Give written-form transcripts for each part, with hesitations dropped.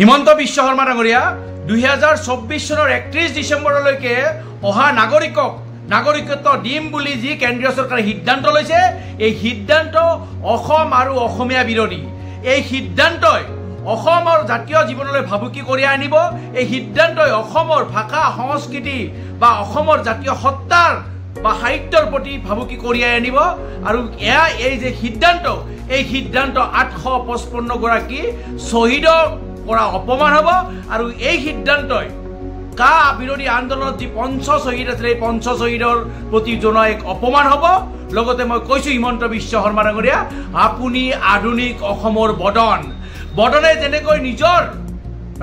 হিমন্ত বিশ্ব শৰ্মা ডাঙৰীয়া 2024 চনৰ 31 ডিচেম্বৰলৈকে অহা নাগৰিকত্ব দিম বুলি যি কেন্দ্ৰীয় চৰকাৰে সিদ্ধান্ত লৈছে এই সিদ্ধান্ত অসম আৰু অসমীয়া বিৰোধী এই সিদ্ধান্তই অসমৰ জাতীয় জীৱনলৈ ভাবুকি কঢ়িয়াই আনিব এই সিদ্ধান্তই অসমৰ ভাষা সংস্কৃতি বা অসমৰ জাতীয় সত্তাৰ বা সাহিত্যৰ প্ৰতি ভাবুকি কঢ়িয়াই আনিব আৰু এই যে সিদ্ধান্ত এই সিদ্ধান্ত 855 গৰাকী শ্বহীদৰ পৰা অপমান হ'ব আৰু এই সিদ্ধান্তই কা বিৰোধী আন্দোলনত যি পঞ্চ শ্বহীদ আছিল এই পঞ্চ শ্বহীদৰ প্ৰতি জনোৱা এক অপমান হ'ব লগতে মই কৈছো হিমন্ত বিশ্ব শৰ্মা ডাঙৰীয়া আপুনি আধুনিক অসমৰ বদনে যেনেকৈ নিজৰ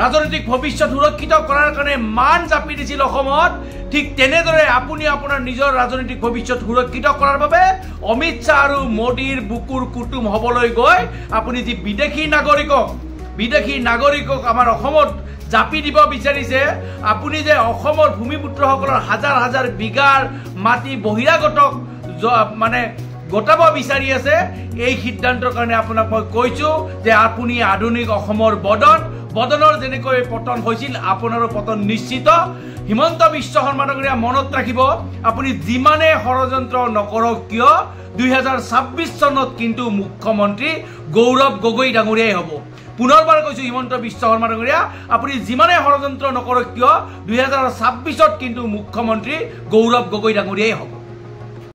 ৰাজনৈতিক ভৱিষ্যত সুৰক্ষিত কৰাৰ কাৰণে মান জাপি দিছিল অসমত ঠিক তেনেদৰে আপুনি আপোনাৰ নিজৰ ৰাজনৈতিক ভৱিষ্যত সুৰক্ষিত কৰাৰ বাবে অমিত শ্বাহ আৰু মোদীৰ বুকুৰ কুটুম হ'বলৈ গৈ আপুনি যি বিদেশী নাগৰিকক আমাৰ অসমত জাপি দিব বিচাৰিছে আপুনি যে অসমৰ ভূমিপুত্ৰসকলৰ হাজাৰ হাজাৰ বিঘাৰ মাটি বহিৰাগতক মানে গোটাব বিচাৰি আছে এই সিদ্ধান্তৰ কাৰণে আপোনাক মই কৈছো যে আপুনি আধুনিক অসমৰ বদনৰ যেনেকৈ পতন হৈছিল আপোনাৰো পতন নিশ্চিত হিমন্ত বিশ্ব শৰ্মা ডাঙৰীয়া মনত ৰাখিব আপুনি যিমানে ষড়যন্ত্ৰ নকৰক কিয় 2026 চনত কিন্তু মুখ্যমন্ত্ৰী গৌৰৱ গগৈ ডাঙৰীয়াই হ'ব পুনৰবাৰ কৈছো হিমন্ত বিশ্ব শৰ্মা ডাঙৰীয়া আপুনি যিমানে ষড়যন্ত্ৰ নকৰক কিয় 2026 কিন্তু মুখ্যমন্ত্ৰী গৌৰৱ গগৈ ডাঙৰীয়াই হ'ব